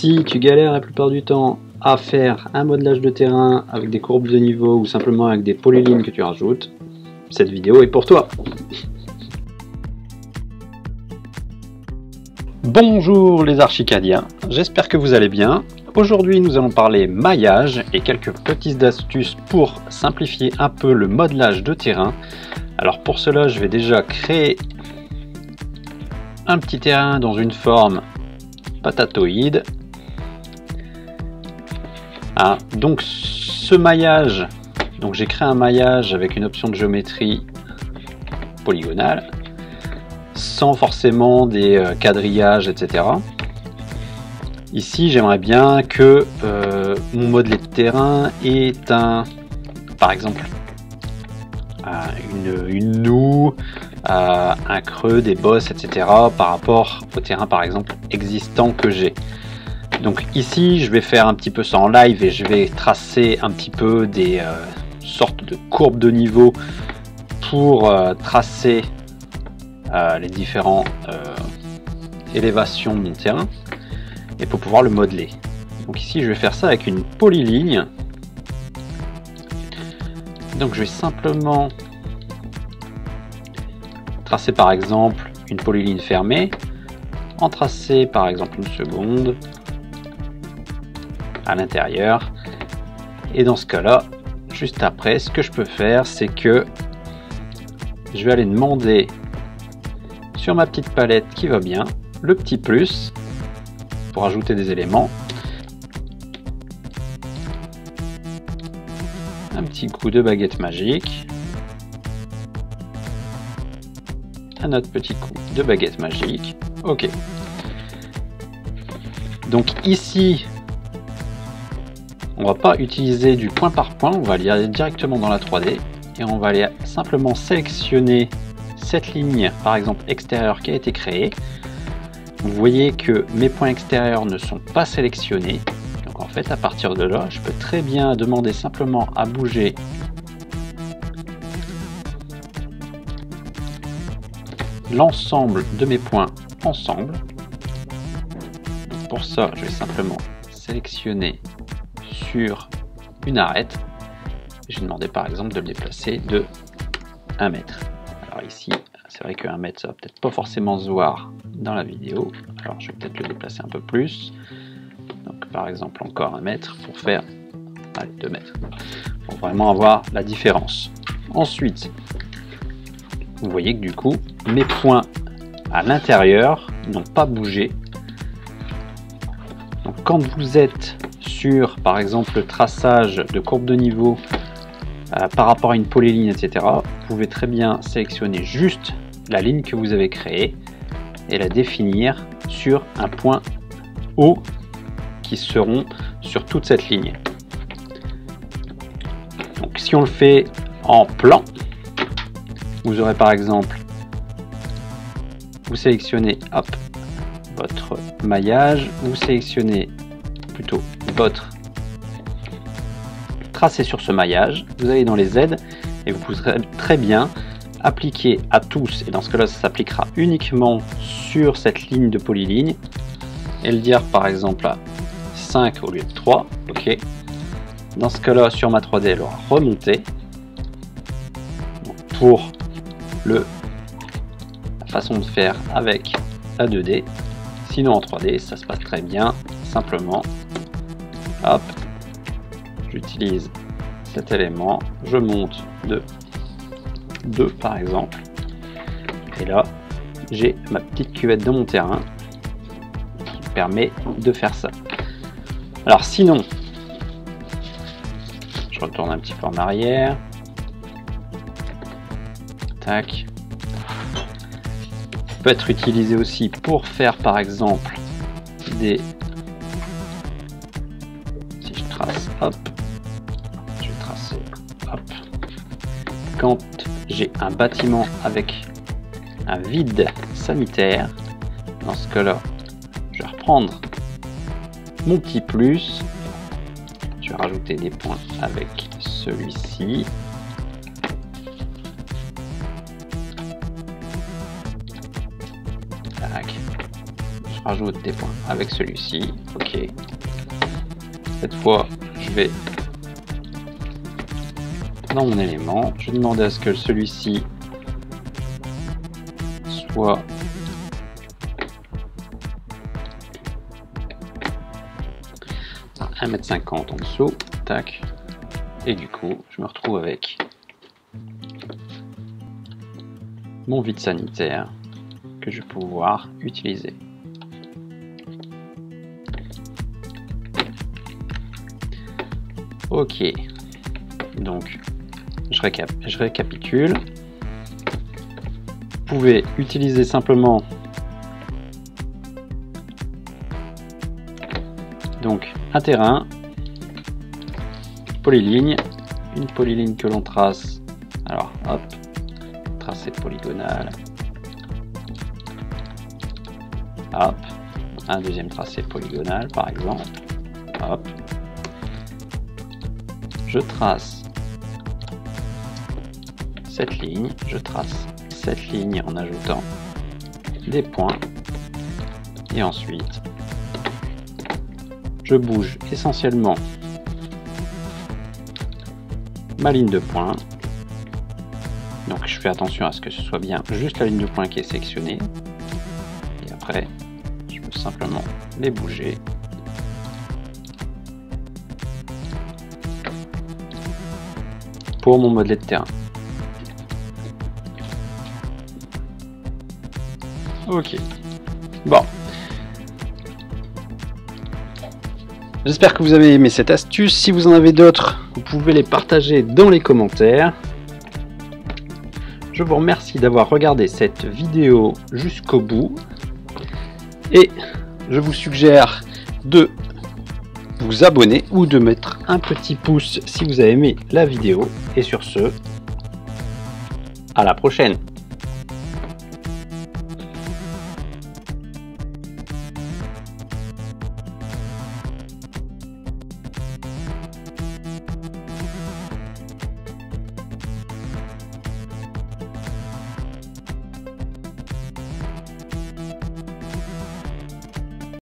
Si tu galères la plupart du temps à faire un modelage de terrain avec des courbes de niveau ou simplement avec des polylines que tu rajoutes, cette vidéo est pour toi. Bonjour les archicadiens, j'espère que vous allez bien. Aujourd'hui nous allons parler maillage et quelques petites astuces pour simplifier un peu le modelage de terrain. Alors pour cela je vais déjà créer un petit terrain dans une forme patatoïde. Donc ce maillage, j'ai créé un maillage avec une option de géométrie polygonale, sans forcément des quadrillages, etc. Ici j'aimerais bien que mon modelé de terrain ait par exemple une noue, un creux, des bosses, etc. par rapport au terrain par exemple existant que j'ai. Donc ici je vais faire un petit peu ça en live et je vais tracer un petit peu des sortes de courbes de niveau pour tracer les différentes élévations de mon terrain et pour pouvoir le modeler. Donc ici je vais faire ça avec une polyligne. Donc je vais simplement tracer par exemple une polyligne fermée, en tracer par exemple une seconde à l'intérieur, et dans ce cas là juste après ce que je peux faire c'est que je vais aller demander sur ma petite palette qui va bien le petit plus pour ajouter des éléments, un petit coup de baguette magique, un autre petit coup de baguette magique. Ok, donc ici on va pas utiliser du point par point, on va aller directement dans la 3D et on va aller simplement sélectionner cette ligne par exemple extérieure qui a été créée. Vous voyez que mes points extérieurs ne sont pas sélectionnés, donc en fait à partir de là je peux très bien demander simplement à bouger l'ensemble de mes points ensemble. Donc pour ça je vais simplement sélectionner sur une arête et je vais demander par exemple de le déplacer de 1 mètre. Alors ici c'est vrai que 1 mètre ça va peut-être pas forcément se voir dans la vidéo, alors je vais peut-être le déplacer un peu plus, donc par exemple encore 1 mètre pour faire 2 mètres pour vraiment avoir la différence. Ensuite vous voyez que du coup mes points à l'intérieur n'ont pas bougé. Donc quand vous êtes sur par exemple le traçage de courbe de niveau par rapport à une polyligne, etc., vous pouvez très bien sélectionner juste la ligne que vous avez créée et la définir sur un point haut qui seront sur toute cette ligne. Donc si on le fait en plan, vous aurez par exemple, vous sélectionnez hop, votre maillage, vous sélectionnez plutôt votre tracé sur ce maillage, vous allez dans les aides et vous pourrez très bien appliquer à tous, et dans ce cas là ça s'appliquera uniquement sur cette ligne de polyligne, et le dire par exemple à 5 au lieu de 3, ok. Dans ce cas là sur ma 3D elle aura remonté. Donc, pour la façon de faire avec la 2D, sinon en 3D ça se passe très bien, simplement hop, j'utilise cet élément, je monte de 2 par exemple, et là j'ai ma petite cuvette de mon terrain qui me permet de faire ça. Alors sinon, je retourne un petit peu en arrière, tac, peut être utilisé aussi pour faire par exemple des, si je trace hop, je vais tracer hop, quand j'ai un bâtiment avec un vide sanitaire, dans ce cas là je vais reprendre mon petit plus, je vais rajouter des points avec celui-ci, rajoute des points avec celui-ci. Ok. Cette fois, je vais dans mon élément. Je vais demander à ce que celui-ci soit à 1,50 m en dessous. Tac. Et du coup, je me retrouve avec mon vide sanitaire que je vais pouvoir utiliser. Ok, donc je récapitule. Vous pouvez utiliser simplement donc un terrain, polyligne, une polyligne que l'on trace. Alors hop, tracé polygonal. Hop, un deuxième tracé polygonal par exemple. Hop, je trace cette ligne, je trace cette ligne en ajoutant des points et ensuite je bouge essentiellement ma ligne de points. Donc je fais attention à ce que ce soit bien juste la ligne de points qui est sélectionnée et après je peux simplement les bouger. Pour mon modelet de terrain. Ok. Bon. J'espère que vous avez aimé cette astuce. Si vous en avez d'autres, vous pouvez les partager dans les commentaires. Je vous remercie d'avoir regardé cette vidéo jusqu'au bout. Et je vous suggère de vous abonner ou de mettre un petit pouce si vous avez aimé la vidéo. Et sur ce, à la prochaine.